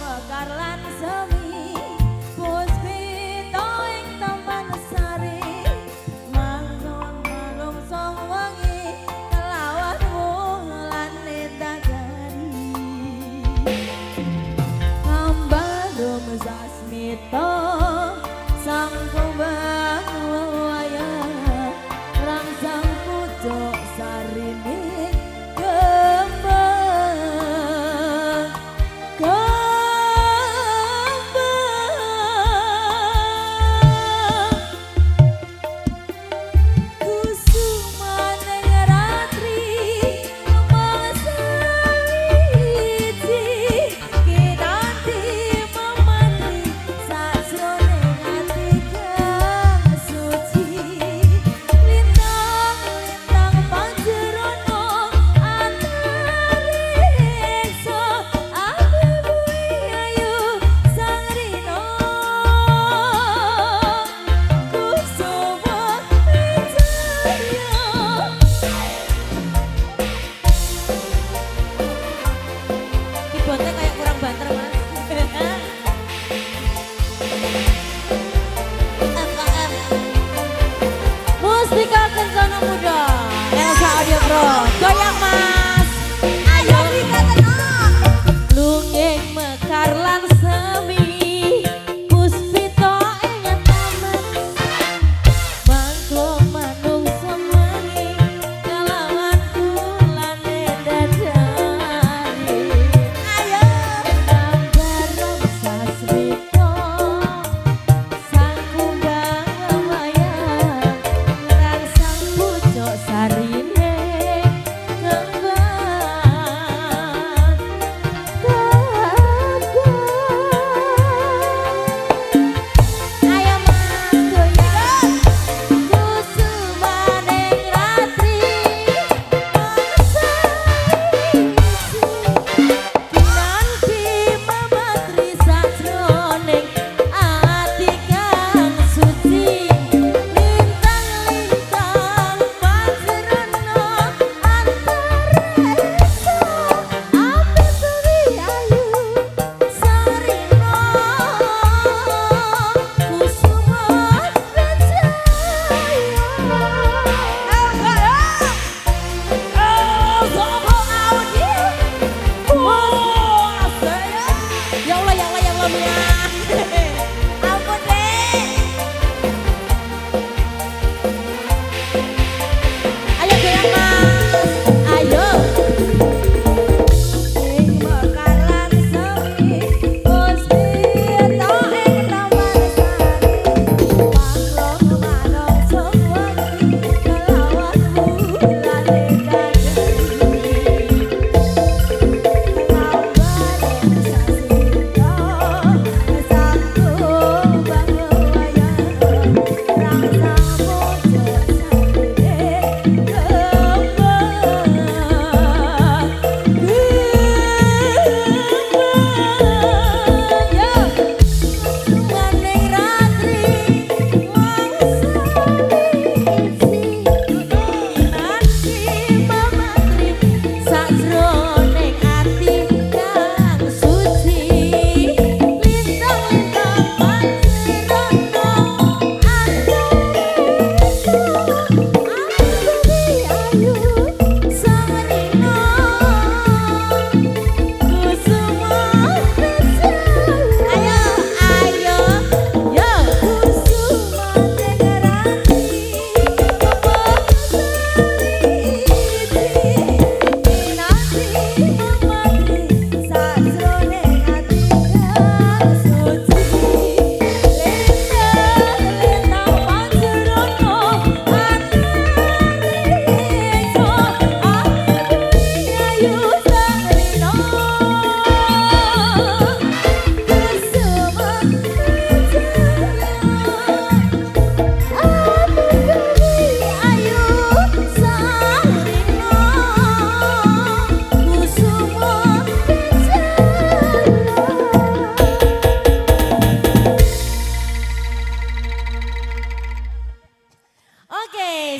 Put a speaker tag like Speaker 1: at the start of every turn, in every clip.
Speaker 1: mekar lan semi puspita ing taman sari manggon manungsa wengi kelawan wulan nitagari ngambang sasmita sang kumbang wayah rangsang pucuk sarine Mustika Kencana Muda Elsa Audio Pro goyang mas ayo dikatakan lungeng mekar lan semi puspita ing taman mangklong manungsa wengi kelawan kulane dadari ayo gambar sasmita sang kumbang wayah rangsang pucuk sarine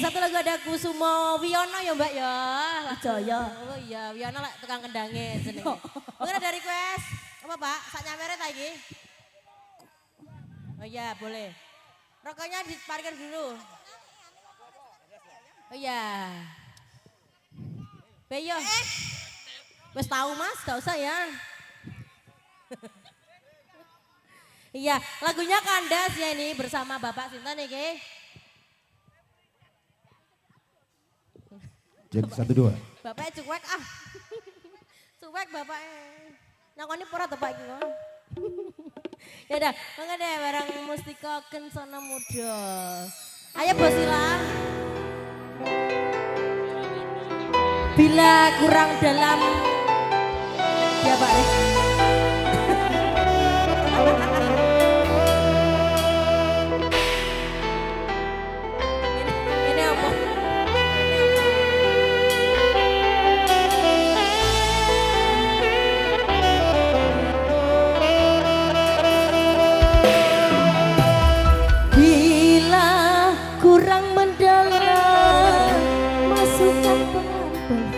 Speaker 1: satu lagu ada Kusumo Wiono ya Mbak ya.
Speaker 2: Jaya.
Speaker 1: Oh iya, Wiono lah tukang kendangnya. Mungkin ada request. Apa Apa Pak? Sak nyamere ta iki? Oh iya, boleh. Rokoknya diparkir dulu. Oh iya. Beyo. Wes tahu Mas, gak usah ya. Iya, lagunya Kandas ya ini bersama Bapak Sinten iki.
Speaker 2: Jeng 1-2.
Speaker 1: Bapaknya cuek ah. Cuek bapaknya. Nyakoni pura to Pak iki kok. Ya udah, mangga deh bareng Mustika Kencana Muda. Ayo Bosila. Bila kurang dalam ya Pak. Ini apa? Bila kurang mendalam masukan pelan-pelan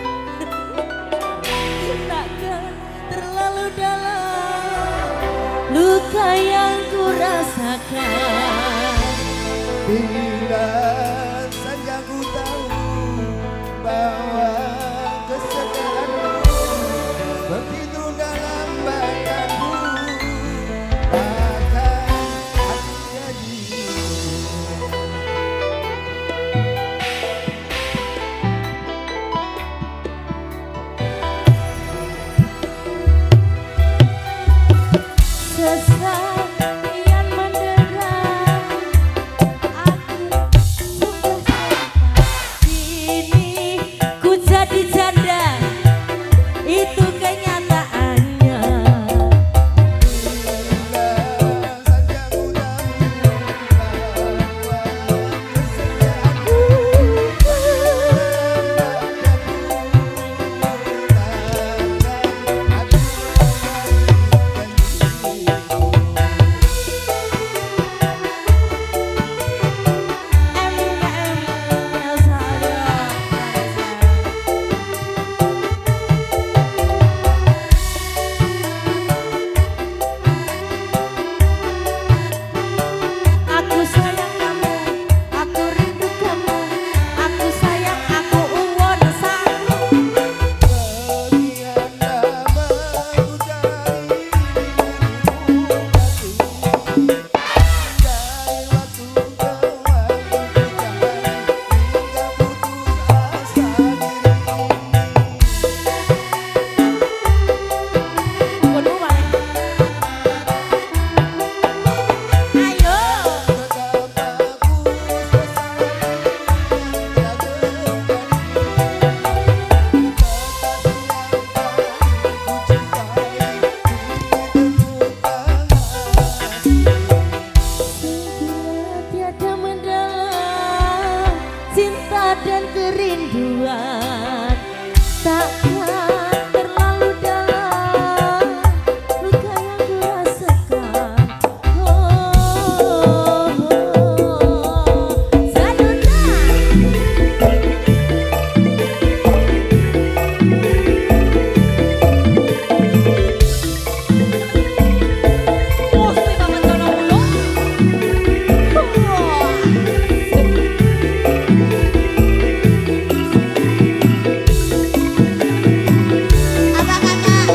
Speaker 1: takkan terlalu dalam luka yang kurasakan.
Speaker 2: Bila saja ku tahu bahwa kesedihanmu begitu dalam badanku, takkan hati jadi.
Speaker 1: Sesak kian menderam, aku sudah sampai. Kini ku jadi janda, itu kenyataannya.
Speaker 2: Bila saja ku tahu bahwa kesedihanmu
Speaker 1: Aku sayang kamu, aku rindu kamu, aku sayang, aku uwon sang.
Speaker 2: sekian lama ku cari dirimu hati. Dari waktu ke waktu ku cari hingga putus asa
Speaker 1: Kudu wae. Ayo.
Speaker 2: betapa ku sesali yang telah terjadi.
Speaker 1: Tiada mendalam cinta dan kerinduan, takkan terlalu dalam luka yang kurasakan. Saluda. Mustika Kencana Muda. Apa kakak?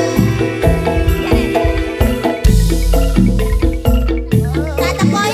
Speaker 1: Tak tepoi?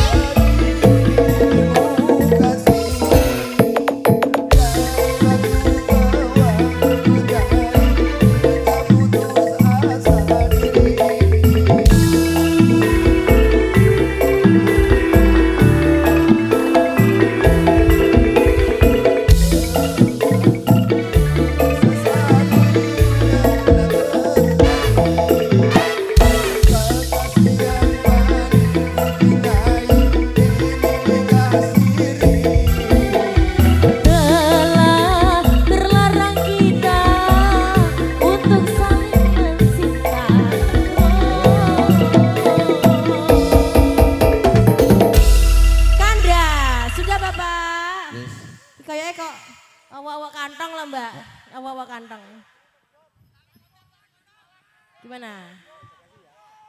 Speaker 1: Telah terlarang kita untuk saling mencinta. Kanda, sudah Bapak? Kayaknya kok awak-awak kantong lah Mbak, awak-awak kantong. Gimana?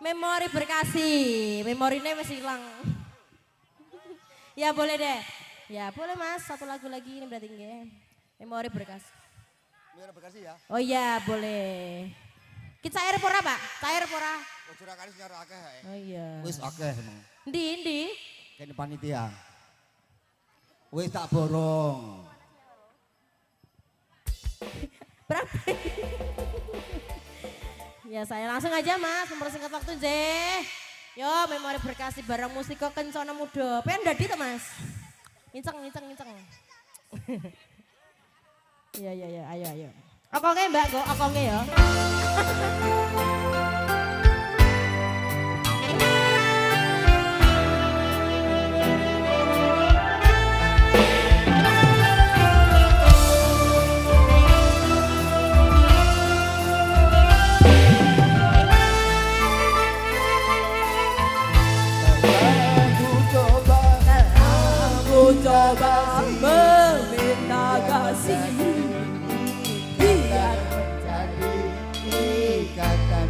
Speaker 1: Memori berkasih, memorinya masih hilang. Ya boleh deh. Ya boleh mas, satu lagu lagi ini berarti nggih. Memori berkasih.
Speaker 2: Biar bekasi ya.
Speaker 1: Oh iya boleh. Kita cair pora pak? Cair pora?
Speaker 2: Oh Surakarta nyar akeh ae.
Speaker 1: Oh iya.
Speaker 2: Wis akeh emang.
Speaker 1: Di.
Speaker 2: Kene panitia. Wis tak borong.
Speaker 1: Berapa? Ya saya langsung aja mas, mempersingkat waktu J. Yo memori berkasih barang musik kok kencana muda. Pengen dadi tuh mas? Nginceng. Iya, ayo. Okonge mbak, go okonge ya.
Speaker 2: Aku coba meminta kasih biar menjadi ikatan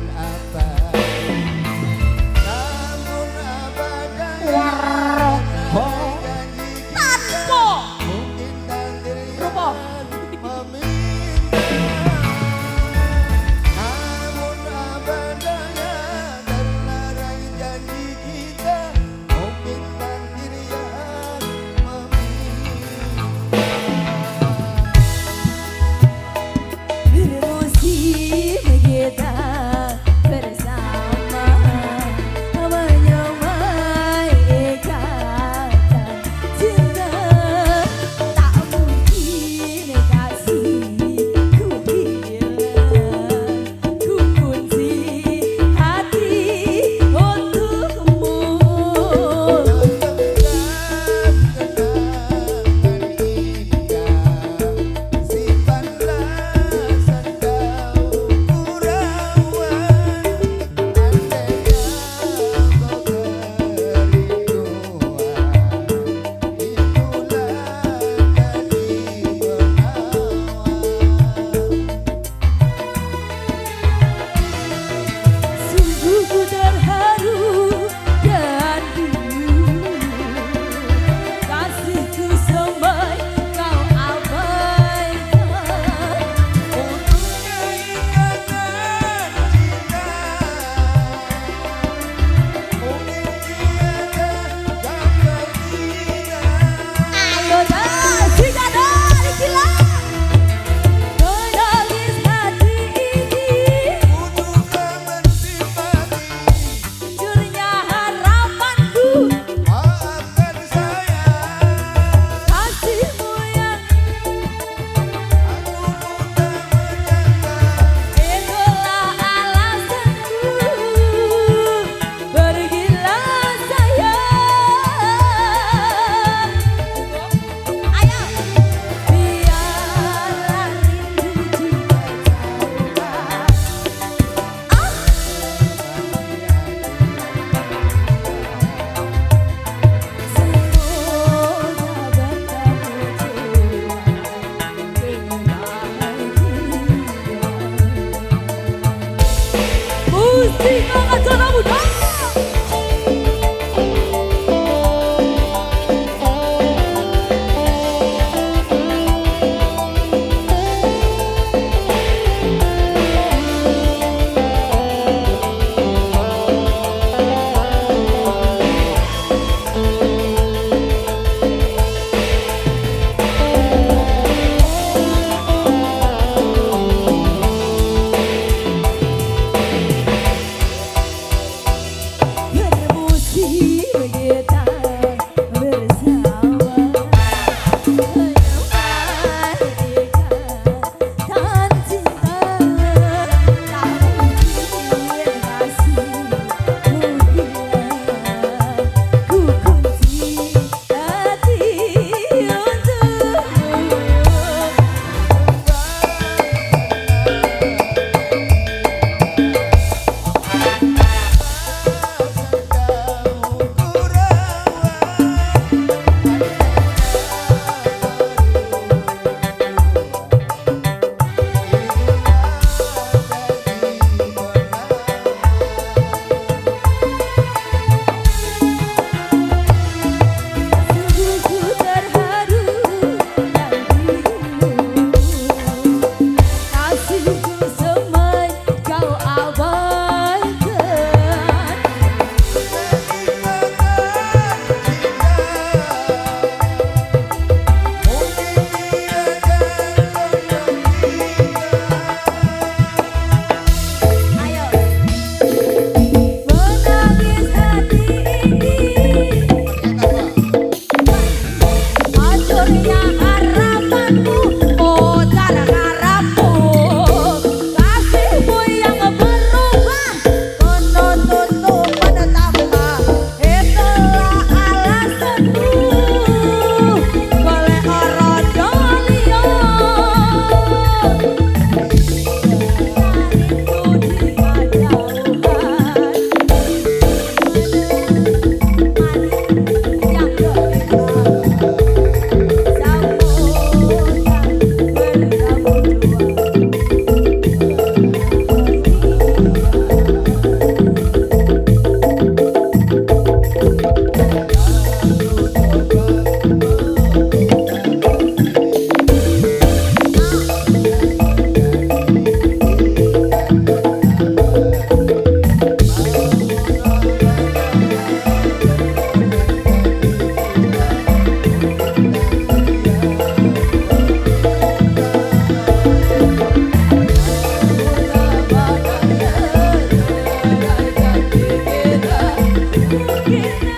Speaker 3: kita